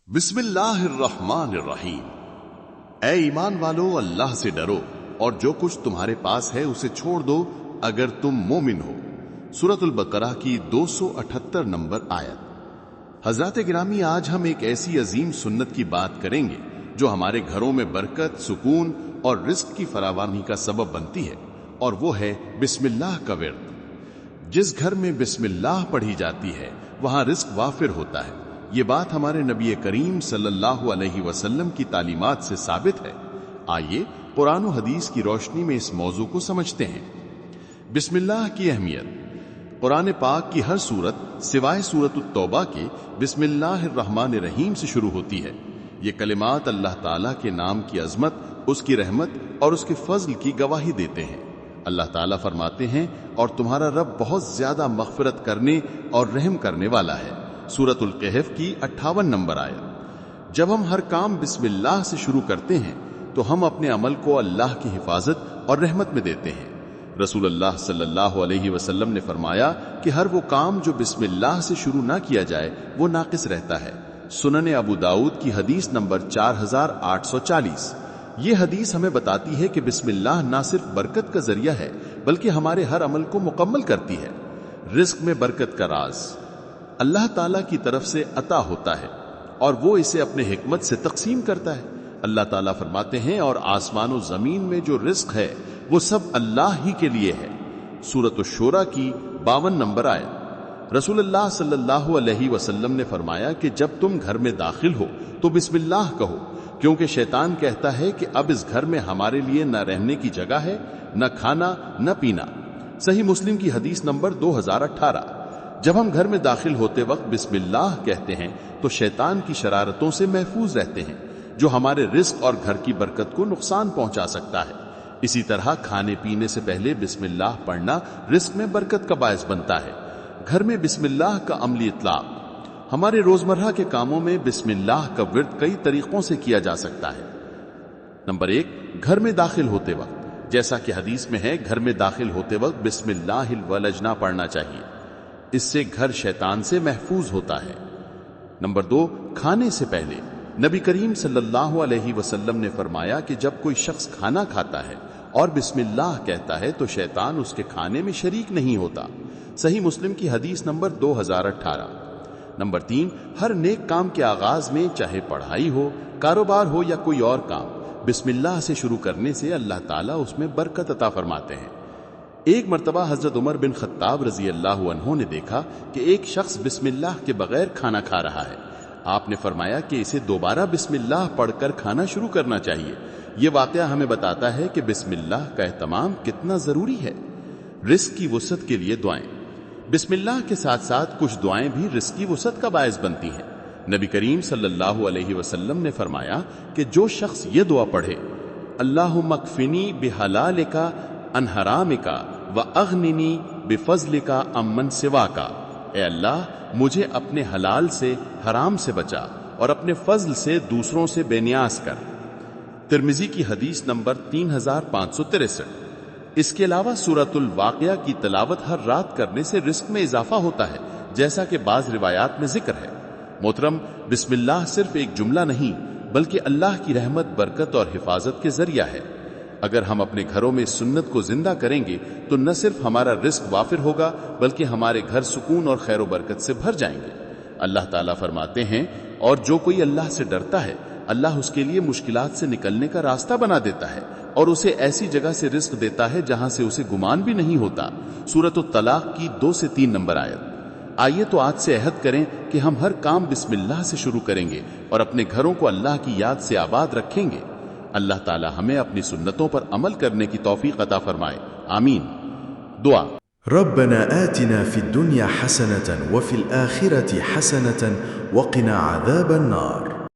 بسم اللہ الرحمن الرحیم۔ اے ایمان والو، اللہ سے ڈرو اور جو کچھ تمہارے پاس ہے اسے چھوڑ دو اگر تم مومن ہو۔ سورۃ البقرہ کی 278 نمبر آیت۔ حضرات گرامی، آج ہم ایک ایسی عظیم سنت کی بات کریں گے جو ہمارے گھروں میں برکت، سکون اور رزق کی فراوانی کا سبب بنتی ہے، اور وہ ہے بسم اللہ کا ورد۔ جس گھر میں بسم اللہ پڑھی جاتی ہے وہاں رزق وافر ہوتا ہے۔ یہ بات ہمارے نبی کریم صلی اللہ علیہ وسلم کی تعلیمات سے ثابت ہے۔ آئیے قرآن و حدیث کی روشنی میں اس موضوع کو سمجھتے ہیں۔ بسم اللہ کی اہمیت۔ قرآن پاک کی ہر سورت سوائے سورۃ التوبہ کے بسم اللہ الرحمن الرحیم سے شروع ہوتی ہے۔ یہ کلمات اللہ تعالیٰ کے نام کی عظمت، اس کی رحمت اور اس کے فضل کی گواہی دیتے ہیں۔ اللہ تعالیٰ فرماتے ہیں، اور تمہارا رب بہت زیادہ مغفرت کرنے اور رحم کرنے والا ہے۔ سورۃ الکہف کی 58 نمبر آیت۔ جب ہم ہر کام بسم اللہ سے شروع کرتے ہیں تو ہم اپنے عمل کو اللہ کی حفاظت اور رحمت میں دیتے ہیں۔ رسول اللہ صلی اللہ علیہ وسلم نے فرمایا کہ ہر وہ کام جو بسم اللہ سے شروع نہ کیا جائے وہ ناقص رہتا ہے۔ سنن ابو داؤد کی حدیث نمبر 4840۔ یہ حدیث ہمیں بتاتی ہے کہ بسم اللہ نہ صرف برکت کا ذریعہ ہے بلکہ ہمارے ہر عمل کو مکمل کرتی ہے۔ رزق میں برکت کا راز اللہ تعالیٰ کی طرف سے عطا ہوتا ہے اور وہ اسے اپنے حکمت سے تقسیم کرتا ہے۔ اللہ تعالیٰ فرماتے ہیں، اور آسمان و زمین میں جو رزق ہے وہ سب اللہ ہی کے لیے ہے۔ سورۃ الشورى کی 52 نمبر آیت۔ رسول اللہ صلی اللہ علیہ وسلم نے فرمایا کہ جب تم گھر میں داخل ہو تو بسم اللہ کہو، کیونکہ شیطان کہتا ہے کہ اب اس گھر میں ہمارے لیے نہ رہنے کی جگہ ہے، نہ کھانا نہ پینا۔ صحیح مسلم کی حدیث نمبر 2018۔ جب ہم گھر میں داخل ہوتے وقت بسم اللہ کہتے ہیں تو شیطان کی شرارتوں سے محفوظ رہتے ہیں جو ہمارے رزق اور گھر کی برکت کو نقصان پہنچا سکتا ہے۔ اسی طرح کھانے پینے سے پہلے بسم اللہ پڑھنا رزق میں برکت کا باعث بنتا ہے۔ گھر میں بسم اللہ کا عملی اطلاق۔ ہمارے روزمرہ کے کاموں میں بسم اللہ کا ورد کئی طریقوں سے کیا جا سکتا ہے۔ نمبر 1، گھر میں داخل ہوتے وقت، جیسا کہ حدیث میں ہے، گھر میں داخل ہوتے وقت بسم اللہ الولجنا پڑھنا چاہیے۔ اس سے گھر شیطان سے محفوظ ہوتا ہے۔ نمبر 2، کھانے سے پہلے نبی کریم صلی اللہ علیہ وسلم نے فرمایا کہ جب کوئی شخص کھانا کھاتا ہے اور بسم اللہ کہتا ہے تو شیطان اس کے کھانے میں شریک نہیں ہوتا۔ صحیح مسلم کی حدیث نمبر 2018۔ نمبر 3، ہر نیک کام کے آغاز میں، چاہے پڑھائی ہو، کاروبار ہو یا کوئی اور کام، بسم اللہ سے شروع کرنے سے اللہ تعالیٰ اس میں برکت عطا فرماتے ہیں۔ ایک مرتبہ حضرت عمر بن خطاب رضی اللہ عنہ نے دیکھا کہ ایک شخص بسم اللہ کے بغیر کھانا کھا رہا ہے۔ آپ نے فرمایا کہ اسے دوبارہ بسم اللہ پڑھ کر کھانا شروع کرنا چاہیے۔ یہ واقعہ ہمیں بتاتا ہے کہ بسم اللہ کا اہتمام کتنا ضروری ہے۔ رزق کی وسعت کے لیے دعائیں۔ بسم اللہ کے ساتھ ساتھ کچھ دعائیں بھی رزق کی وسعت کا باعث بنتی ہیں۔ نبی کریم صلی اللہ علیہ وسلم نے فرمایا کہ جو شخص یہ دعا پڑھے، اللہم اکفنی بحلالک عن حرامک وَأَغْنِنِي بِفَضْلِكَ عَمَّنْ سِوَاكَ، اے اللہ مجھے اپنے حلال سے، حرام سے بچا اور اپنے فضل سے دوسروں سے بے نیاز کر۔ ترمذی کی حدیث نمبر 3563۔ اس کے علاوہ سورۃ الواقعہ کی تلاوت ہر رات کرنے سے رزق میں اضافہ ہوتا ہے، جیسا کہ بعض روایات میں ذکر ہے۔ محترم، بسم اللہ صرف ایک جملہ نہیں بلکہ اللہ کی رحمت، برکت اور حفاظت کے ذریعہ ہے۔ اگر ہم اپنے گھروں میں اس سنت کو زندہ کریں گے تو نہ صرف ہمارا رزق وافر ہوگا بلکہ ہمارے گھر سکون اور خیر و برکت سے بھر جائیں گے۔ اللہ تعالیٰ فرماتے ہیں، اور جو کوئی اللہ سے ڈرتا ہے اللہ اس کے لیے مشکلات سے نکلنے کا راستہ بنا دیتا ہے اور اسے ایسی جگہ سے رزق دیتا ہے جہاں سے اسے گمان بھی نہیں ہوتا۔ سورۃ الطلاق کی 2 سے 3 نمبر آیت۔ آئیے تو آج سے عہد کریں کہ ہم ہر کام بسم اللہ سے شروع کریں گے اور اپنے گھروں کو اللہ کی یاد سے آباد رکھیں گے۔ اللہ تعالی ہمیں اپنی سنتوں پر عمل کرنے کی توفیق عطا فرمائے، آمین۔ دعا۔ ربنا آتنا في الدنيا حسنة وفي الآخرة حسنة وقنا عذاب النار۔